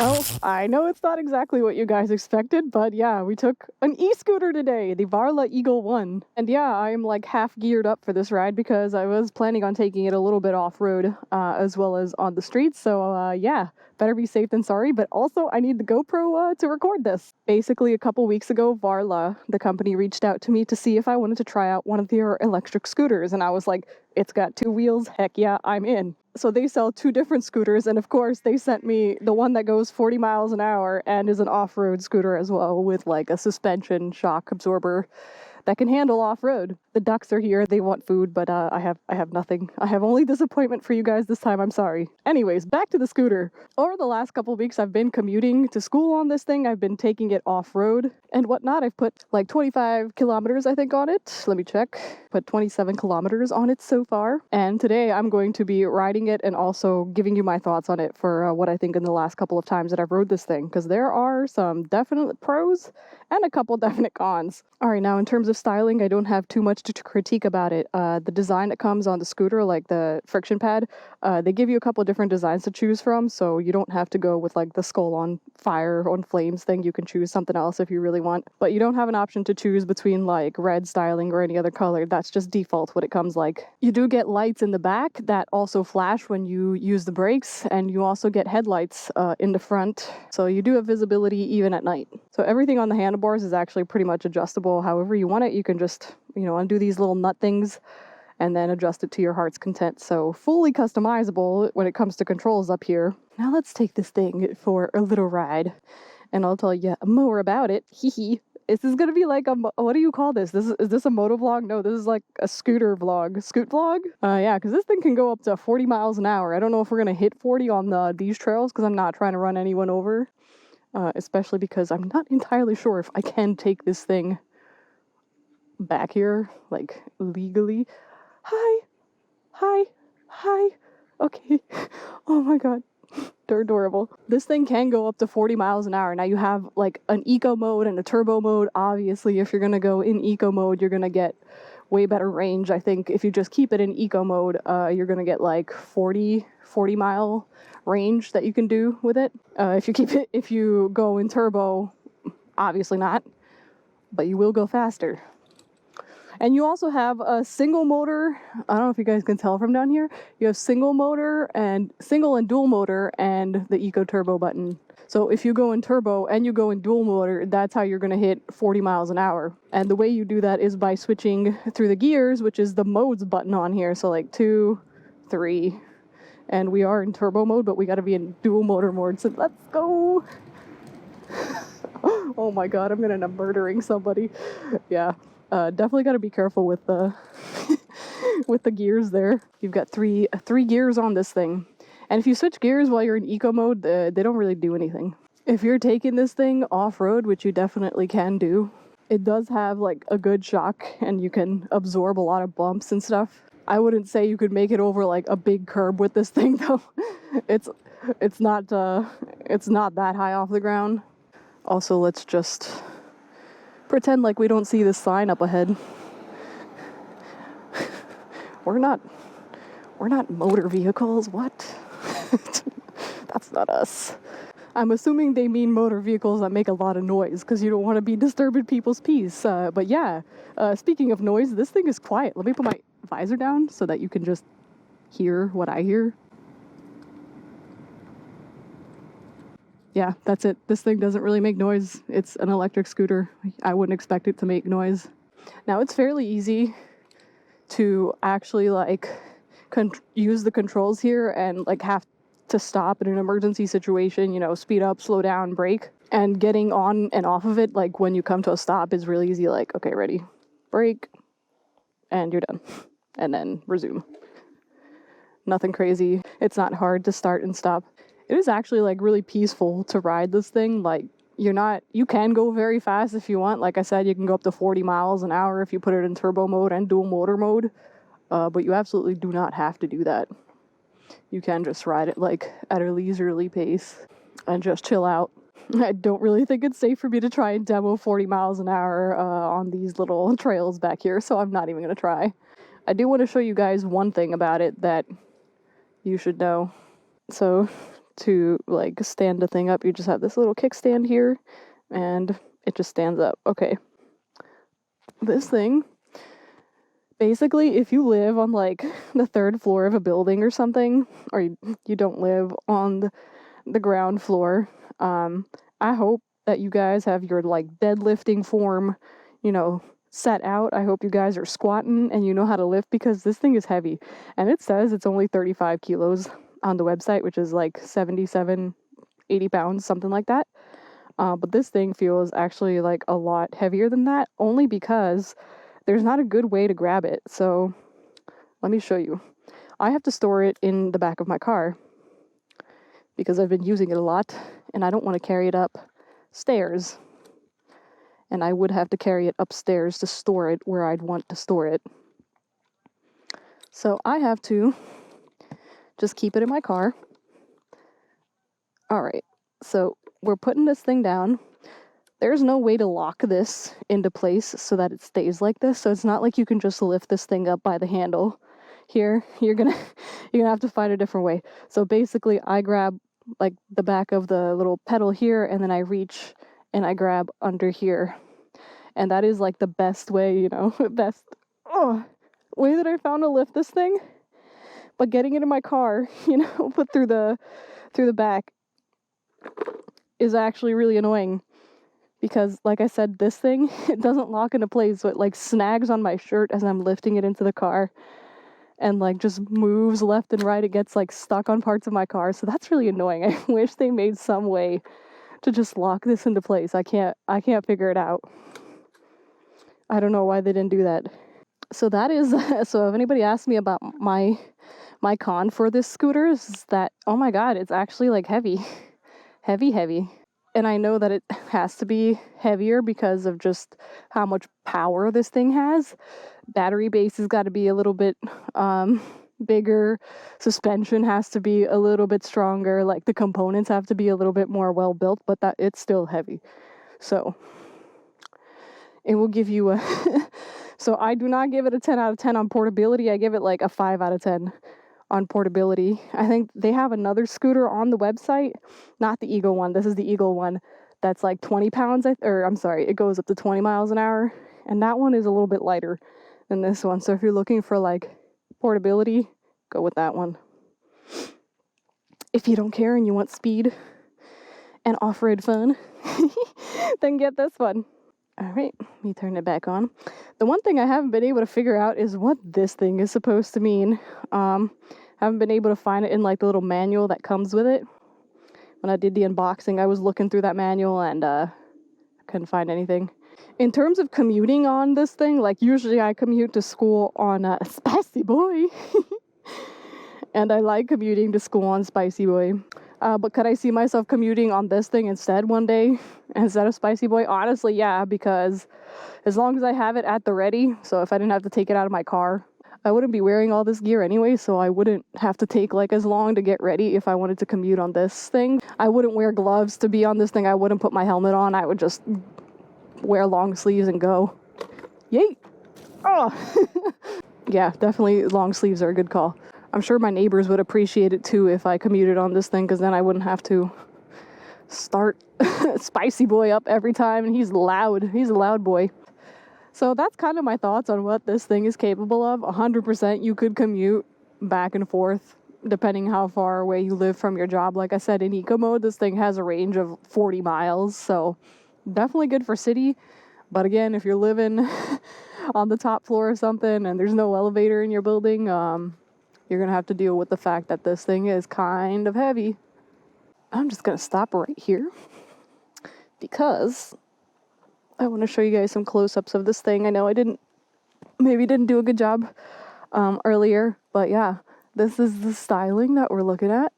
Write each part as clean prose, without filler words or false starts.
Well, I know it's not exactly what you guys expected, but yeah, we took an e-scooter today, the Varla Eagle One. And yeah, I'm like half geared up for this ride because I was planning on taking it a little bit off-road as well as on the streets. So yeah, better be safe than sorry, but also I need the GoPro to record this. Basically, a couple weeks ago, Varla, the company, reached out to me to see if I wanted to try out one of their electric scooters. And I was like, it's got 2 wheels, heck yeah, I'm in. So they sell 2 different scooters, and of course they sent me the one that goes 40 miles an hour and is an off-road scooter as well, with like a suspension shock absorber that can handle off-road. The ducks are here, they want food, but I have nothing. I have only disappointment for you guys this time, I'm sorry. Anyways, back to the scooter. Over the last couple weeks I've been commuting to school on this thing. I've been taking it off-road and whatnot. I've put like 25 kilometers I think on it. Let me check. Put 27 kilometers on it so far. And today I'm going to be riding it and also giving you my thoughts on it for what I think in the last couple of times that I've rode this thing, because there are some definite pros and a couple definite cons. Alright, now in terms of styling, I don't have too much to critique about it. The design that comes on the scooter, like the friction pad, they give you a couple different designs to choose from, so you don't have to go with like the skull on fire, on flames thing. You can choose something else if you really want, but you don't have an option to choose between like red styling or any other color. That's just default what it comes like. You do get lights in the back that also flash when you use the brakes, and you also get headlights in the front, so you do have visibility even at night. So everything on the handlebars is actually pretty much adjustable however you want it. You can just, you know, undo these little nut things and then adjust it to your heart's content. So fully customizable when it comes to controls up here. Now let's take this thing for a little ride and I'll tell you more about it. Hee. This is gonna be like a, what do you call this? Is this a moto vlog? No, this is like a scooter vlog. Scoot vlog? Yeah, because this thing can go up to 40 miles an hour. I don't know if we're gonna hit 40 on these trails because I'm not trying to run anyone over. Especially because I'm not entirely sure if I can take this thing back here, like, legally. Hi. Okay. Oh my god. They're adorable. This thing can go up to 40 miles an hour. Now you have, like, an eco mode and a turbo mode. Obviously, if you're gonna go in eco mode, you're gonna get way better range. I think if you just keep it in eco mode, you're gonna get, like, 40 mile range that you can do with it. If you go in turbo, obviously not, but you will go faster. And you also have a single motor. I don't know if you guys can tell from down here. You have single and dual motor and the eco turbo button. So if you go in turbo and you go in dual motor, that's how you're going to hit 40 miles an hour. And the way you do that is by switching through the gears, which is the modes button on here. So like 2, 3, and we are in turbo mode, but we got to be in dual motor mode. So let's go. Oh my god, I'm gonna end up murdering somebody. Yeah, definitely got to be careful with the with the gears there. You've got three gears on this thing, and if you switch gears while you're in eco mode, they don't really do anything. If you're taking this thing off-road, which you definitely can do, it does have like a good shock and you can absorb a lot of bumps and stuff. I wouldn't say you could make it over like a big curb with this thing though. It's not that high off the ground. Also, let's just pretend like we don't see this sign up ahead. We're not motor vehicles, what? That's not us. I'm assuming they mean motor vehicles that make a lot of noise because you don't want to be disturbing people's peace. But yeah, speaking of noise, this thing is quiet. Let me put my visor down so that you can just hear what I hear. Yeah, that's it. This thing doesn't really make noise. It's an electric scooter. I wouldn't expect it to make noise. Now, it's fairly easy to actually like use the controls here and like have to stop in an emergency situation, you know, speed up, slow down, brake. And getting on and off of it, like when you come to a stop, is really easy. Like, okay, ready, brake, and you're done. And then resume. Nothing crazy. It's not hard to start and stop. It is actually like really peaceful to ride this thing. Like you can go very fast if you want. Like I said, you can go up to 40 miles an hour if you put it in turbo mode and dual motor mode. But you absolutely do not have to do that. You can just ride it like at a leisurely pace and just chill out. I don't really think it's safe for me to try and demo 40 miles an hour on these little trails back here, so I'm not even going to try. I do want to show you guys one thing about it that you should know. So to like stand the thing up. You just have this little kickstand here and it just stands up. Okay. This thing, basically, if you live on like the 3rd floor of a building or something, or you don't live on the ground floor, I hope that you guys have your like deadlifting form, set out. I hope you guys are squatting and you know how to lift, because this thing is heavy. And it says it's only 35 kilos on the website, which is like 77, 80 pounds, something like that. But this thing feels actually like a lot heavier than that, only because there's not a good way to grab it. So let me show you. I have to store it in the back of my car because I've been using it a lot and I don't want to carry it up stairs. And I would have to carry it upstairs to store it where I'd want to store it. So I have to just keep it in my car. All right, so we're putting this thing down. There's no way to lock this into place so that it stays like this. So it's not like you can just lift this thing up by the handle. Here, you're gonna have to find a different way. So basically, I grab like the back of the little pedal here, and then I reach and I grab under here. And that is like the best way, best way that I found to lift this thing. But getting it in my car, put through the back is actually really annoying. Because, like I said, this thing, it doesn't lock into place, so it, like, snags on my shirt as I'm lifting it into the car. And, like, just moves left and right. It gets, like, stuck on parts of my car, so that's really annoying. I wish they made some way to just lock this into place. I can't figure it out. I don't know why they didn't do that. So that is, so if anybody asks me about my con for this scooter, is that, oh my god, it's actually, like, heavy. Heavy. And I know that it has to be heavier because of just how much power this thing has. Battery base has got to be a little bit bigger. Suspension has to be a little bit stronger. Like the components have to be a little bit more well built, but that it's still heavy. So it will give you a so I do not give it a 10 out of 10 on portability. I give it like a 5 out of 10 on portability. I think they have another scooter on the website, not the Eagle One. This is the Eagle One that's like 20 pounds, it goes up to 20 miles an hour. And that one is a little bit lighter than this one. So if you're looking for like portability, go with that one. If you don't care and you want speed and off-road fun, then get this one. All right, let me turn it back on. The one thing I haven't been able to figure out is what this thing is supposed to mean. Haven't been able to find it in like the little manual that comes with it. When I did the unboxing, I was looking through that manual and couldn't find anything. In terms of commuting on this thing, like usually I commute to school on Spicy Boy. And I like commuting to school on Spicy Boy. But could I see myself commuting on this thing instead one day, instead of Spicy Boy? Honestly, yeah, because as long as I have it at the ready, so if I didn't have to take it out of my car, I wouldn't be wearing all this gear anyway, so I wouldn't have to take like as long to get ready if I wanted to commute on this thing. I wouldn't wear gloves to be on this thing. I wouldn't put my helmet on. I would just wear long sleeves and go. Yay! Oh! Yeah, definitely long sleeves are a good call. I'm sure my neighbors would appreciate it too if I commuted on this thing, because then I wouldn't have to start Spicy Boy up every time, and he's loud. He's a loud boy. So that's kind of my thoughts on what this thing is capable of. 100% you could commute back and forth depending how far away you live from your job. Like I said, in eco mode, this thing has a range of 40 miles, so definitely good for city. But again, if you're living on the top floor or something and there's no elevator in your building, you're going to have to deal with the fact that this thing is kind of heavy. I'm just going to stop right here because I want to show you guys some close-ups of this thing. I know I maybe didn't do a good job earlier, but yeah, this is the styling that we're looking at.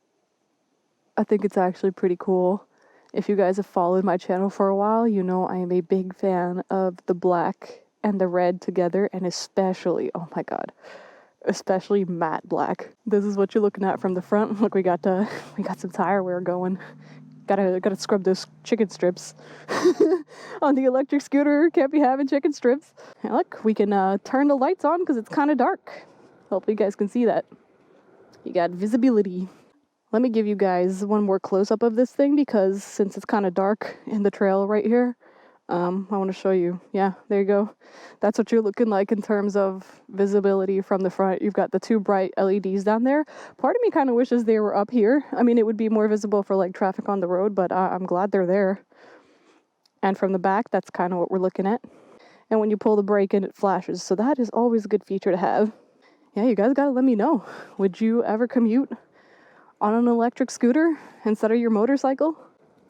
I think it's actually pretty cool. If you guys have followed my channel for a while, you know I am a big fan of the black and the red together, and especially, oh my god, especially matte black. This is what you're looking at from the front. Look, we got some tire wear going. Gotta scrub those chicken strips. On the electric scooter, can't be having chicken strips. And look, we can turn the lights on because it's kind of dark. Hopefully you guys can see that. You got visibility. Let me give you guys one more close-up of this thing, because since it's kind of dark in the trail right here, I want to show you. Yeah, there you go. That's what you're looking like in terms of visibility from the front. You've got the two bright LEDs down there. Part of me kind of wishes they were up here. I mean, it would be more visible for like traffic on the road, but I'm glad they're there. And from the back, that's kind of what we're looking at. And when you pull the brake in, it flashes. So that is always a good feature to have. Yeah, you guys got to let me know. Would you ever commute on an electric scooter instead of your motorcycle?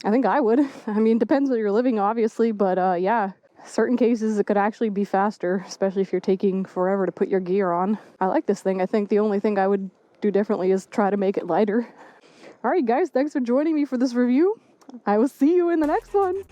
I think I would. I mean, depends where you're living, obviously, but yeah, certain cases it could actually be faster, especially if you're taking forever to put your gear on. I like this thing. I think the only thing I would do differently is try to make it lighter. All right, guys, thanks for joining me for this review. I will see you in the next one.